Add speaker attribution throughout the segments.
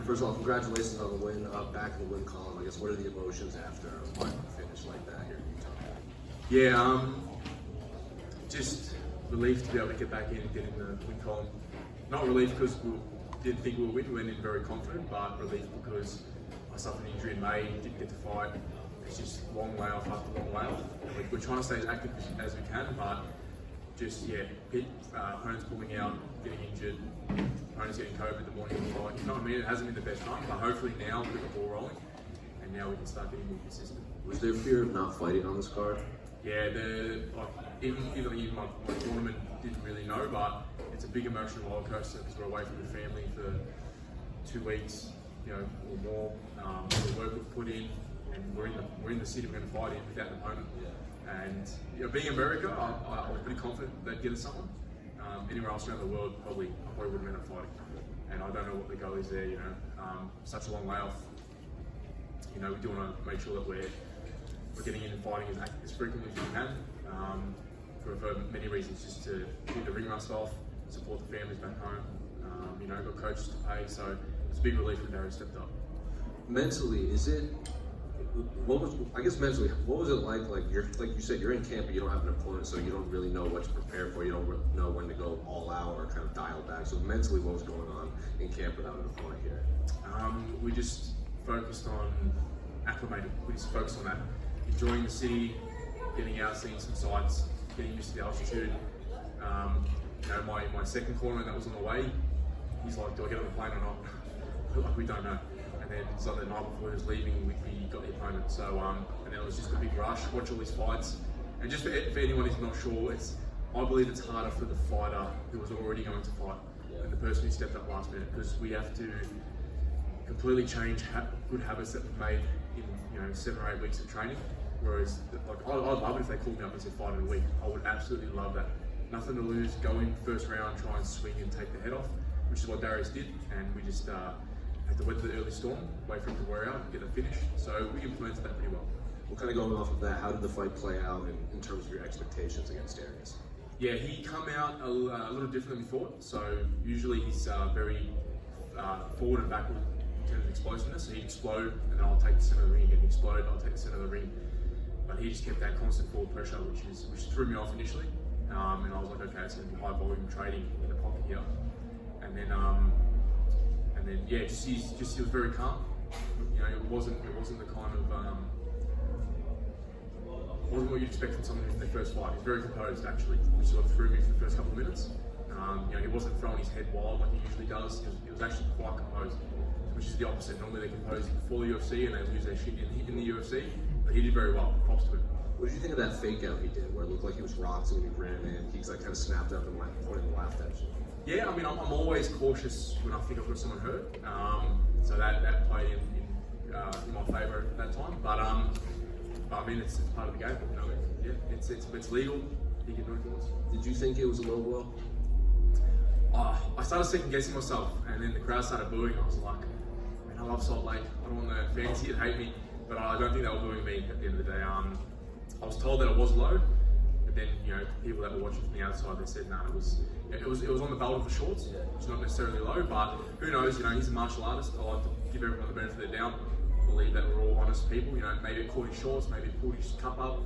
Speaker 1: First of all, congratulations on the win. Back in the win column, I guess, what are the emotions after a finish like that here in Utah?
Speaker 2: Yeah, just relief to be able to get back in and get in the win column. Not relief because we didn't think we would win, we went in very confident, but relief because I suffered an injury in May, didn't get to fight. It's just long layoff after long layoff. We're trying to stay as active as we can, but just, opponents pulling out, getting injured, opponents getting COVID the morning of the fight. You know what I mean? It hasn't been the best run, but hopefully now we've got the ball rolling, and now we can start getting more consistent.
Speaker 1: Was there fear of not fighting on this card?
Speaker 2: Yeah, even my tournament didn't really know, but it's a big emotional roller coaster because we're away from the family for 2 weeks, or more. The work we've put in, and we're in the city we're going to fight in without an opponent. And being America, I was pretty confident they'd get us someone. Anywhere else around the world, I probably wouldn't end up fighting. And I don't know what the goal is there. Such a long layoff. We do want to make sure that we're getting in and fighting as frequently as we can. For many reasons, just to keep the ring rust off, support the families back home. Got coaches to pay, so it's a big relief that Barry stepped up.
Speaker 1: Mentally, what was it like? Like you said, you're in camp, but you don't have an opponent, so you don't really know what to prepare for. You don't know when to go all out or kind of dial back. So mentally, what was going on in camp without an opponent here?
Speaker 2: We just focused on acclimating. We just focused on that, enjoying the city, getting out, seeing some sights, getting used to the altitude. My second corner that was on the way, he's like, "Do I get on the plane or not?" Like, we don't know. And then it's like the night before he was leaving, we got the opponent. So and then it was just a big rush, watch all these fights. And just for anyone who's not sure, I believe it's harder for the fighter who was already going to fight than the person who stepped up last minute, because we have to completely change good habits that we've made in 7 or 8 weeks of training. Whereas, I'd love it if they called me up and said fight in a week. I would absolutely love that. Nothing to lose, go in first round, try and swing and take the head off, which is what Darius did, and we just had to weather the early storm, wait for him to wear out, and get a finish. So we implemented that pretty well.
Speaker 1: Well, kind of going off of that, how did the fight play out in terms of your expectations against Darius?
Speaker 2: Yeah, he come out a little different than we thought. So usually he's very forward and backward in terms of explosiveness. So he'd explode, and then I'll take the center of the ring again. He'd explode, I'll take the center of the ring. But he just kept that constant forward pressure, which threw me off initially. And I was like, okay, it's going to be high volume trading in the pocket here. And then he was very calm. It wasn't the kind of wasn't what you'd expect from someone in their first fight. He's very composed actually, which is what threw me for the first couple of minutes. He wasn't throwing his head wild like he usually does. He was actually quite composed, which is the opposite. Normally they're composed before the UFC and they lose their shit in the UFC. But he did very well. Props to him.
Speaker 1: What did you think of that fake out he did, where it looked like he was rocked and he ran in? He's kind of snapped up and pointed and laughed at you. Yeah,
Speaker 2: I'm always cautious when I think I've got someone hurt. So that played in my favour at that time. But it's part of the game. It's legal. He can do it for us.
Speaker 1: Did you think it was a low blow?
Speaker 2: I started second guessing myself, and then the crowd started booing. I was like, man, I love Salt Lake. I don't want the fans here to hate me, but I don't think they were booing me at the end of the day. I was told that it was low, but then people that were watching from the outside, they said, it was on the belt of the shorts, which is not necessarily low, but who knows? He's a martial artist. I like to give everyone the benefit of the doubt. Believe that we're all honest people. Maybe it caught his shorts, maybe it pulled his cup up.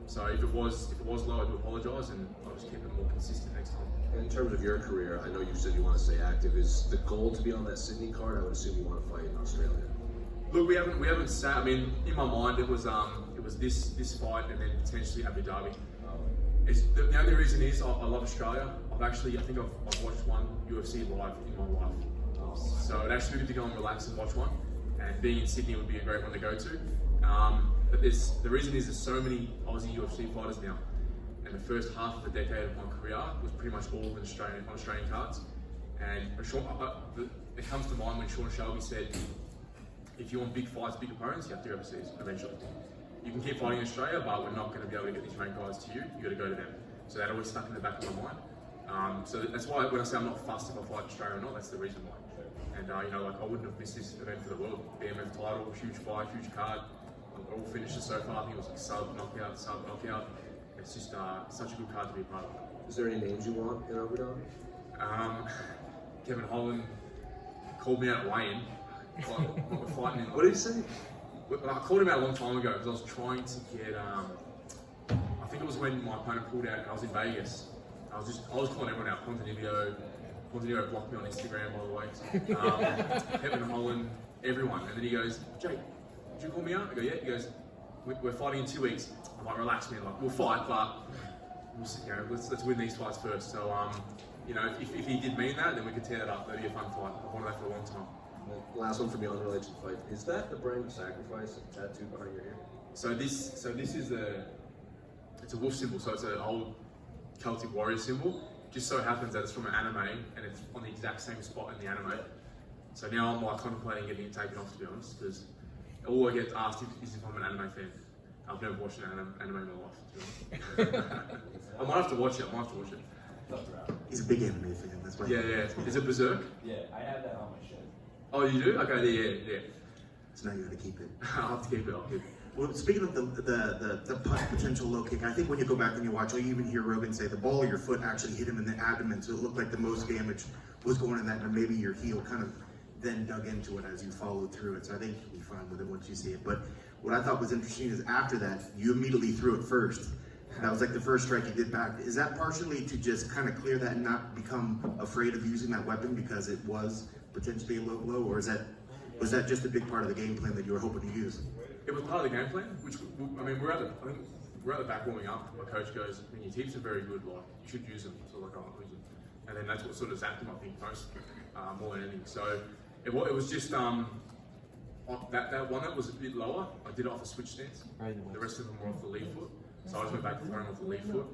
Speaker 2: So if it was low, I do apologise, and I'll just keep it more consistent next time.
Speaker 1: In terms of your career, I know you said you want to stay active. Is the goal to be on that Sydney card? I would assume you want to fight in Australia.
Speaker 2: Look, we haven't sat. In my mind, it was this fight and then potentially Abu Dhabi. The only reason is I love Australia. I think I've watched one UFC live in my life. So it'd actually be good to go and relax and watch one. And being in Sydney would be a great one to go to. But the reason is there's so many Aussie UFC fighters now. And the first half of the decade of my career was pretty much all on Australian cards. And it comes to mind when Sean Shelby said, if you want big fights, big opponents, you have to go overseas eventually. You can keep fighting in Australia, but we're not going to be able to get these ranked guys to you. You got to go to them. So that always stuck in the back of my mind. So that's why when I say I'm not fussed if I fight Australia or not, that's the reason why. And I wouldn't have missed this event for the world. BMF title, huge fight, huge card. All finishes so far. I think it was like sub knockout. It's just such a good card to be a part of.
Speaker 1: Is there any names you want in Abu Dhabi?
Speaker 2: Kevin Holland, called me out at weigh-in. Like, we're fighting in.
Speaker 1: What did he say?
Speaker 2: I called him out a long time ago because I was trying to get. I think it was when my opponent pulled out and I was in Vegas. I was calling everyone out. Pontenivio blocked me on Instagram, by the way. Kevin Holland, everyone. And then he goes, Jake, did you call me out? I go, yeah. He goes, we're fighting in 2 weeks. I'm like, relax, man. Like, we'll fight, but let's win these fights first. So, if he did mean that, then we could tear that up. That'd be a fun fight. I've wanted that for a long time.
Speaker 1: Last one from the unrelated to the fight. Is that the brand of sacrifice tattoo behind your ear?
Speaker 2: So this is it's a wolf symbol. So it's an old Celtic warrior symbol. Just so happens that it's from an anime and it's on the exact same spot in the anime. So now I'm like contemplating getting it taken off, to be honest, because all I get asked is if I'm an anime fan. I've never watched an anime in my life, to be honest. I might have to watch it.
Speaker 3: He's a big anime fan, that's why.
Speaker 2: Yeah. Is it Berserk?
Speaker 4: Yeah, I have that on my shirt.
Speaker 2: Oh, you do? Okay, yeah.
Speaker 3: So now you gotta keep it.
Speaker 2: I'll have to keep it.
Speaker 3: Well, speaking of the punch potential low kick, I think when you go back and you watch, you even hear Rogan say the ball of your foot actually hit him in the abdomen, so it looked like the most damage was going in that, and maybe your heel kind of then dug into it as you followed through it. So I think you'll be fine with it once you see it. But what I thought was interesting is after that, you immediately threw it first. That was like the first strike you did back. Is that partially to just kind of clear that and not become afraid of using that weapon because it was potentially a low blow, or was that just a big part of the game plan that you were hoping to use?
Speaker 2: It was part of the game plan, which we're at the back warming up. My coach goes, "I mean, your tips are very good. Like you should use them." So like, "I'll use them," and then that's what sort of zapped him, I think, most more than anything. So it was just that one that was a bit lower. I did it off a switch stance. The rest of them were off the lead foot. So I just went back to throwing off the lead foot,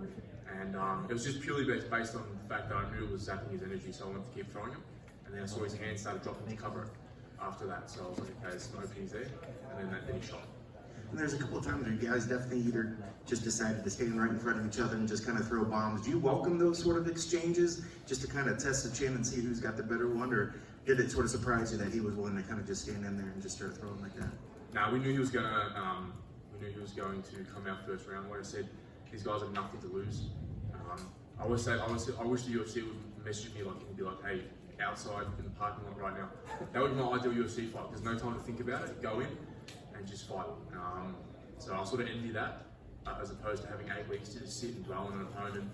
Speaker 2: and it was just purely based on the fact that I knew it was zapping his energy, so I wanted to keep throwing him. And then I saw his hand started dropping to cover it after that, so I was like, okay, there's some openings there, and then he shot.
Speaker 3: And there's a couple of times where you guys definitely either just decided to stand right in front of each other and just kind of throw bombs. Do you welcome those sort of exchanges just to kind of test the chin and see who's got the better one, or did it sort of surprise you that he was willing to kind of just stand in there and just start throwing like that?
Speaker 2: Now we knew he was going to come out first round. Like I said, these guys have nothing to lose. I wish the UFC would message me and be like, hey, outside in the parking lot right now. That would be my ideal UFC fight. There's no time to think about it. Go in and just fight. So I sort of envy that, as opposed to having 8 weeks to just sit and dwell on an opponent,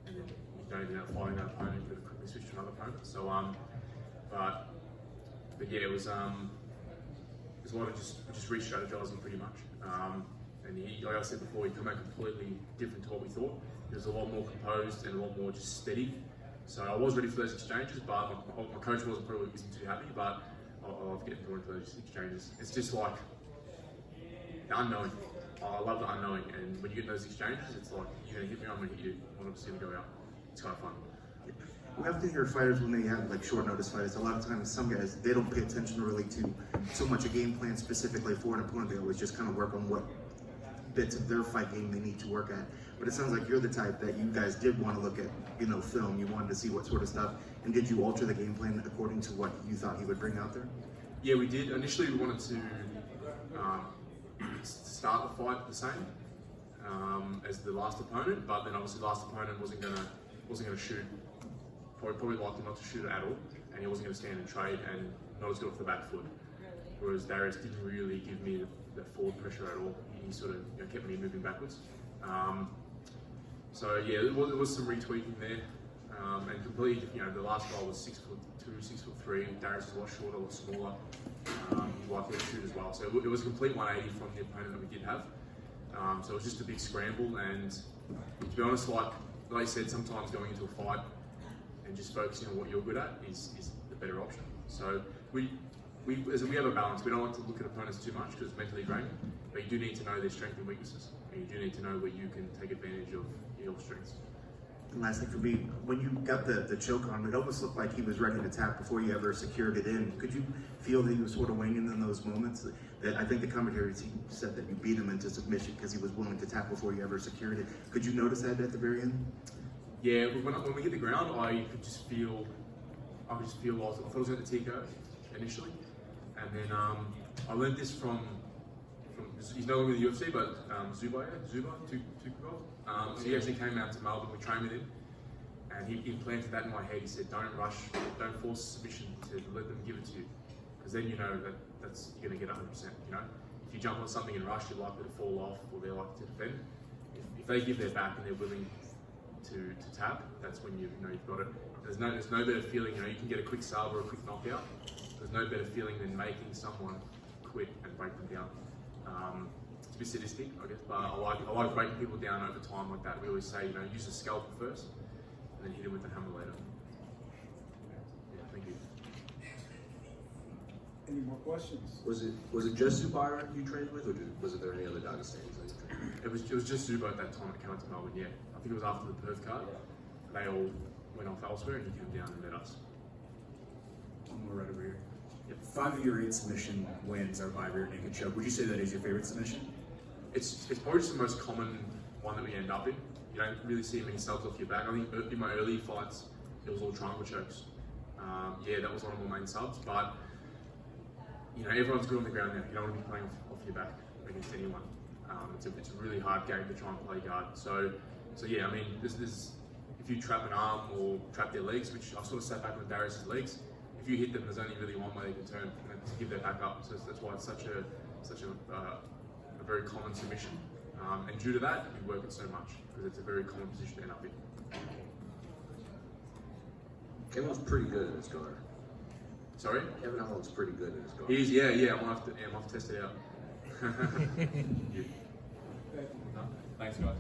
Speaker 2: and then you don't even end up fighting that opponent. You got to quickly switch to another opponent. So but yeah, it was a lot of just re-strategizing pretty much. And like I said before, he came out completely different to what we thought. He was a lot more composed and a lot more just steady. So I was ready for those exchanges, but my coach wasn't too happy. But I love getting drawn into those exchanges. It's just like the unknowing. I love the unknowing, and when you get in those exchanges, it's like you're gonna hit me, I'm gonna hit you. One of us is gonna go out. It's kind of fun.
Speaker 3: We often hear fighters when they have like short notice fights. A lot of times, some guys they don't pay attention really to so much a game plan specifically for an opponent. They always just kind of work on what bits of their fight game they need to work at. But it sounds like you're the type that you guys did want to look at, film. You wanted to see what sort of stuff. And did you alter the game plan according to what you thought he would bring out there?
Speaker 2: Yeah, we did. Initially, we wanted to start the fight the same as the last opponent, but then obviously the last opponent wasn't gonna shoot. Probably likely not to shoot it at all, and he wasn't going to stand and trade and not as good off the back foot. Whereas Darius didn't really give me the forward pressure at all. He sort of kept me moving backwards. So yeah, there was some retweaking there, and completely. The last guy was 6'2", 6'3". Darius was a lot shorter, a lot smaller. He likely to shoot as well. So it was a complete 180 from the opponent that we did have. So it was just a big scramble, and to be honest, like I said, sometimes going into a fight and just focusing on what you're good at is the better option. So we have a balance. We don't like to look at opponents too much because it's mentally draining, but you do need to know their strengths and weaknesses, and you do need to know where you can take advantage of your strengths.
Speaker 3: And last thing for me, when you got the choke on, it almost looked like he was ready to tap before you ever secured it in. Could you feel that he was sort of waning in those moments? That I think the commentary said that you beat him into submission because he was willing to tap before you ever secured it. Could you notice that at the very end?
Speaker 2: Yeah, when we hit the ground, I could just feel I thought I was going to TKO initially, and then I learned this from he's no longer in the UFC, but Zuba Tukubov. So he actually came out to Melbourne. We trained with him, And he planted that in my head. He said, don't rush, don't force submission to let them give it to you. Because then you know that you're going to get 100%, you know? If you jump on something and rush, you're likely to fall off or they're likely to defend. If they give their back and they're willing to tap, that's when you know you've got it. There's no better feeling, you know, you can get a quick sub or a quick knockout. There's no better feeling than making someone quit and break them down. It's a bit sadistic, I guess, but I like breaking people down over time like that. We always say, you know, use the scalpel first and then hit him with the hammer later. Yeah, thank you.
Speaker 4: Any more questions?
Speaker 1: Was it just Zubair you trained with, or was there any other Dagestanis that you trained with?
Speaker 2: It was just Zubo at that time that came to Melbourne, yeah. I think it was after the Perth card. They all went off elsewhere and he came down and met us.
Speaker 5: One more right over here. Yep. 5 of your 8 submission wins are by rear naked choke. Would you say that is your favorite submission?
Speaker 2: It's probably just the most common one that we end up in. You don't really see many subs off your back. I think in my early fights, it was all triangle chokes. Yeah, that was one of my main subs, but you know, everyone's good on the ground now. You don't want to be playing off your back against anyone. It's a really hard game to try and play guard. So yeah, I mean, this if you trap an arm or trap their legs, which I sort of sat back on Darius's legs, if you hit them, there's only really one way they can turn, and that's to give their back up. So that's why it's such a very common submission. And due to that, we work it so much because it's a very common position to end up in.
Speaker 1: Kevin's pretty good in his guard.
Speaker 2: Sorry?
Speaker 1: Kevin Holland's pretty good in his guard.
Speaker 2: He is, yeah. I'm gonna have to test it out.
Speaker 4: Thank you.
Speaker 2: Thanks, guys.